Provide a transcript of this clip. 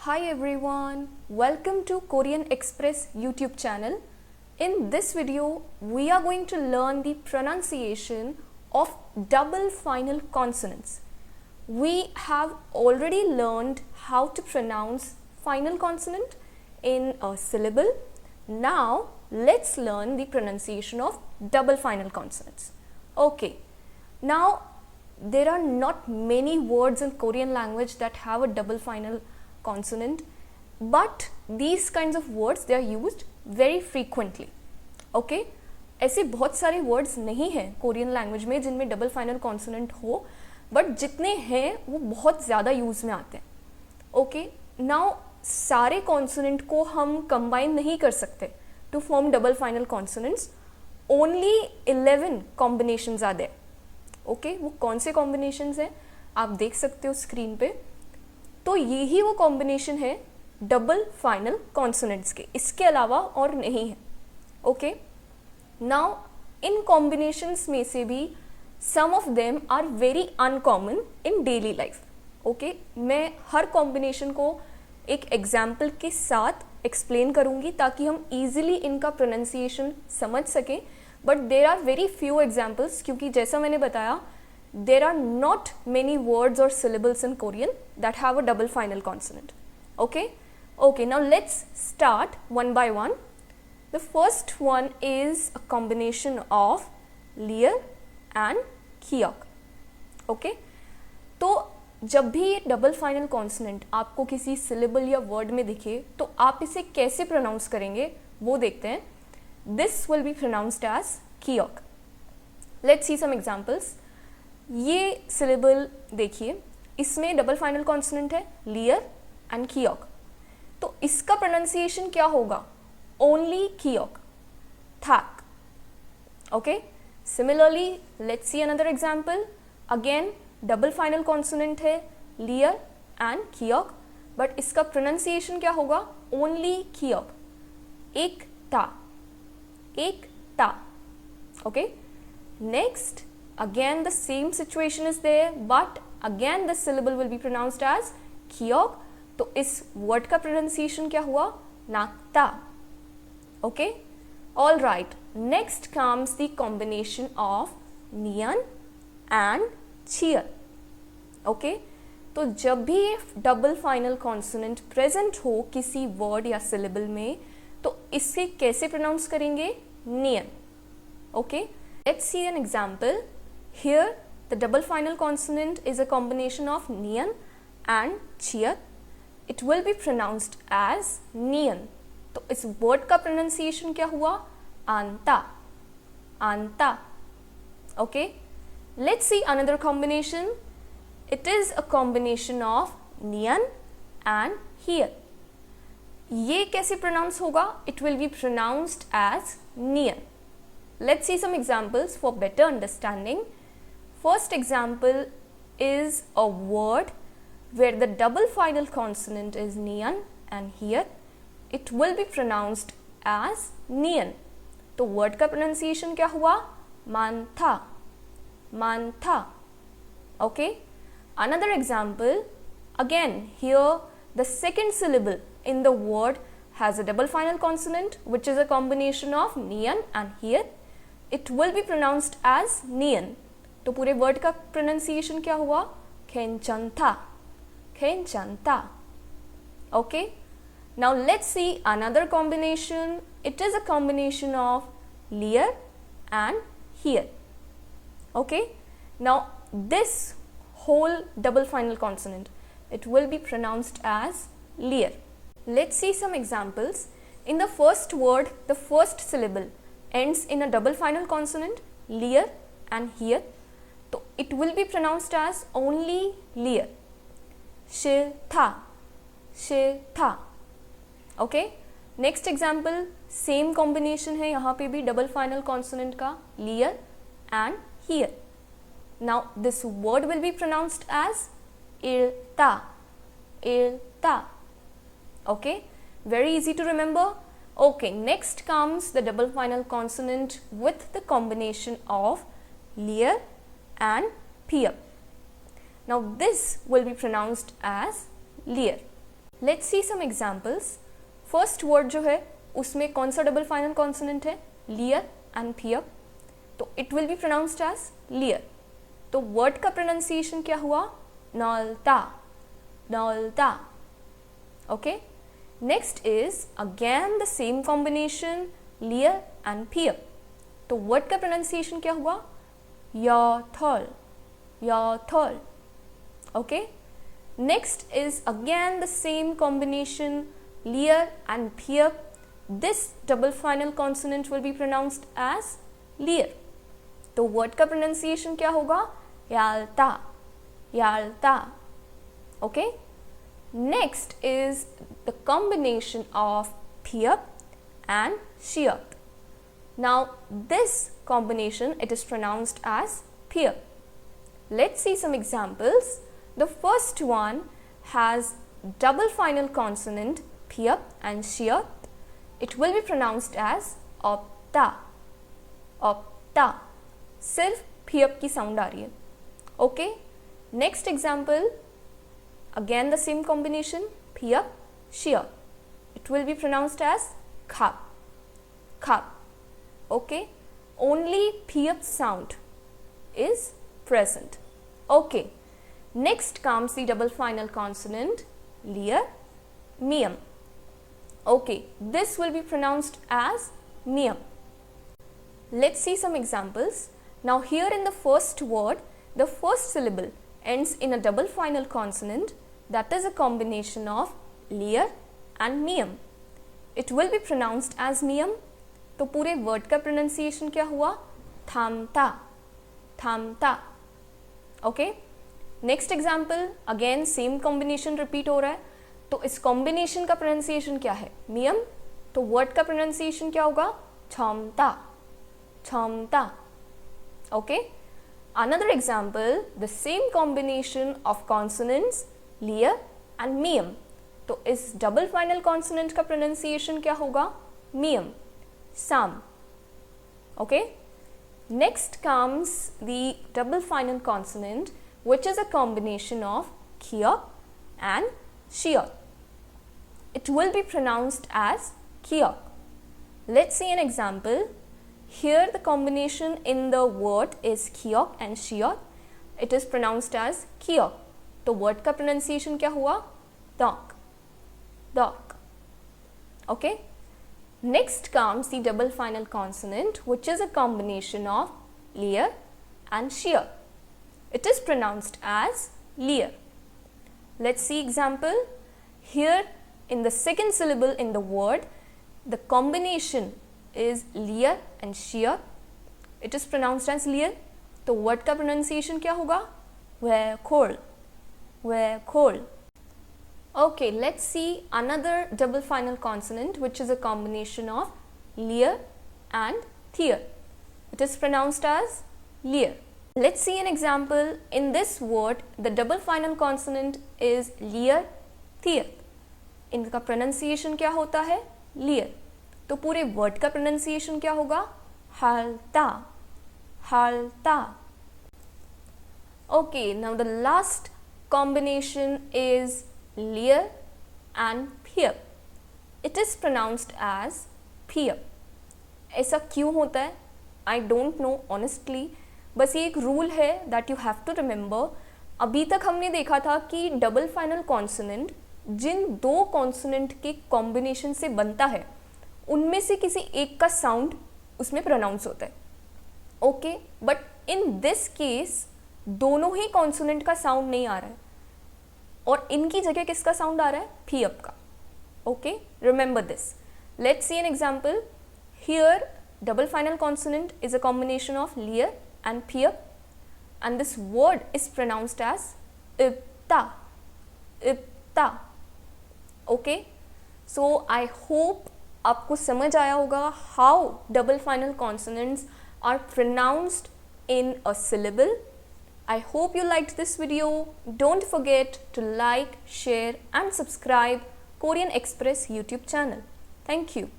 Hi everyone, welcome to Korean Express YouTube channel. In this video, we are going to learn the pronunciation of double final consonants. We have already learned how to pronounce final consonant in a syllable. Now, let's learn the pronunciation of double final consonants. Okay, now there are not many words in Korean language that have a double final consonant, but these kinds of words they are used very frequently. Okay, ऐसे बहुत सारे words नहीं हैं Korean language में जिनमें double final consonant हो, but जितने हैं वो बहुत ज़्यादा यूज़ में आते हैं. ओके, नाउ सारे कॉन्सोनेंट को हम कंबाइन नहीं कर सकते to form double final consonants. Only 11 combinations are there. Okay, वो कौन से कॉम्बिनेशंस हैं आप देख सकते हो स्क्रीन पे. तो ये ही वो कॉम्बिनेशन है डबल फाइनल कॉन्सोनेंट्स के, इसके अलावा और नहीं है. ओके, नाउ इन कॉम्बिनेशंस में से भी some of them are very uncommon in daily life. Okay, मैं हर कॉम्बिनेशन को एक एग्जाम्पल के साथ एक्सप्लेन करूंगी ताकि हम इजीली इनका प्रोनाउंसिएशन समझ सकें. But there are very few examples, क्योंकि जैसा मैंने बताया there are not many words or syllables in Korean that have a double final consonant. Okay, now let's start one by one. The first one is a combination of leer and kyok. Okay, तो जब भी ये double final consonant आपको किसी syllable या word में दिखे तो आप इसे कैसे प्रोनाउंस करेंगे वो देखते हैं. This will be pronounced as kyok. Let's see some examples. ये सिलेबल देखिए, इसमें डबल फाइनल कॉन्सोनेंट है लियर एंड kyok. तो इसका प्रोनाउंसिएशन क्या होगा? ओनली kyok, थैक. Okay, similarly let's see another example. Again double final consonant है लियर एंड kyok, बट इसका प्रोनाउंसिएशन क्या होगा? ओनली kyok, एक ता, एक ता. Okay, next again the same situation is there, but again the syllable will be pronounced as kyok. तो इस word का pronunciation क्या हुआ? nakta. Okay, all right. Next comes the combination of nian and cheer. Okay, तो जब भी double final consonant present हो किसी word या syllable में तो इसे कैसे pronounce करेंगे? nian. Okay, let's see an example. Here the double final consonant is a combination of nian and cheer. It will be pronounced as nian. तो इस word का pronunciation क्या हुआ? anta, anta. Okay, let's see another combination. It is a combination of nian and here. ये कैसे pronounce होगा? It will be pronounced as nian. Let's see some examples for better understanding. First example is a word where the double final consonant is nian and here it will be pronounced as nian. तो word का pronunciation क्या हुआ? mantha, mantha. Okay, another example. Again here the second syllable in the word has a double final consonant which is a combination of nian and here it will be pronounced as nian. तो पूरे word का pronunciation क्या हुआ? खेंचंता, खेंचंता. Okay, now let's see another combination. It is a combination of लियर and हियर. Okay, now this whole double final consonant, it will be pronounced as leer. Let's see some examples. In the first word, the first syllable ends in a double final consonant, leer and here. So it will be pronounced as only leer. Shiltha, shiltha. Okay. Next example, same combination है यहाँ पे भी double final consonant का leer and here. Now this word will be pronounced as ilta, ilta. Okay, very easy to remember. Okay, next comes the double final consonant with the combination of leer and peer. Now this will be pronounced as leer. Let's see some examples. First word जो है उसमें कौन सा double final consonant है? लियर and पियर. तो it will be pronounced as लियर. तो वर्ड का प्रोनाउंसिएशन क्या हुआ? नॉल्ता, नॉल्ता. Okay. Next is again the same combination लियर एंड पियर. तो वर्ड का प्रोनाउंसिएशन क्या हुआ? याथल, याथल. Okay. Next is again the same combination leer and pier. This double final consonant will be pronounced as leer. तो word का pronunciation क्या होगा? याल्ता, याल्ता. Okay. Next is the combination of pier and sheer. Now this combination, it is pronounced as pier. Let's see some examples. The first one has double final consonant pier and sheer. It will be pronounced as opta, opta. सिर्फ pier की sound आ रही है. Okay. Next example, again the same combination pier, sheer. It will be pronounced as khap, khap. Okay. Only pier sound is present. Okay. Next comes the double final consonant leer, mium. Okay, this will be pronounced as mium. Let's see some examples. Now here in the first word, the first syllable ends in a double final consonant, that is a combination of leer and mium. It will be pronounced as mium. तो पूरे word का pronunciation क्या हुआ? थामता, थामता. Okay. Next example, again same combination repeat हो रहा है. तो इस कॉम्बिनेशन का प्रोनाउंसिएशन क्या है? मियम. तो वर्ड का प्रोनाउंसिएशन क्या होगा? छमता, छमता. Okay. Another example, the same combination of consonants लियर एंड मियम. तो इस डबल फाइनल कॉन्सोनेंट का प्रोनाउंसिएशन क्या होगा? मियम, साम. Okay. Next comes the double final consonant which is a combination of kia and shia. It will be pronounced as kia. Let's see an example. Here the combination in the word is kia and shia. It is pronounced as kia. तो word का pronunciation क्या हुआ? Dak, dak. Okay. Next comes the double final consonant, which is a combination of leer and shia. It is pronounced as leer. Let's see example. Here in the second syllable in the word, the combination is leer and sheer. It is pronounced as leer. तो word का pronunciation क्या होगा? Where cold. Okay, let's see another double final consonant, which is a combination of leer and thier. It is pronounced as leer. Let's see an example. In this word, the double final consonant is leer, thier. इनका pronunciation क्या होता है? leer. तो पूरे word का pronunciation क्या होगा? halta, halta. Okay, now the last combination is leer and pier. It is pronounced as pier. ऐसा क्यों होता है? I don't know honestly. बस ये एक रूल है that you have to remember. अभी तक हमने देखा था कि डबल फाइनल कॉन्सोनेंट जिन दो कॉन्सोनेंट के कॉम्बिनेशन से बनता है उनमें से किसी एक का साउंड उसमें प्रोनाउंस होता है. Okay. But in this case दोनों ही कॉन्सोनेंट का साउंड नहीं आ रहा है और इनकी जगह किसका साउंड आ रहा है? फी अप का. Okay. Remember this. Let's see an example. Here double final consonant is a combination of leer and pier, and this word is pronounced as ipta, ipta. Okay, so I hope आपको समझ आया होगा how double final consonants are pronounced in a syllable. I hope you liked this video. Don't forget to like, share and subscribe Korean Express YouTube channel. Thank you.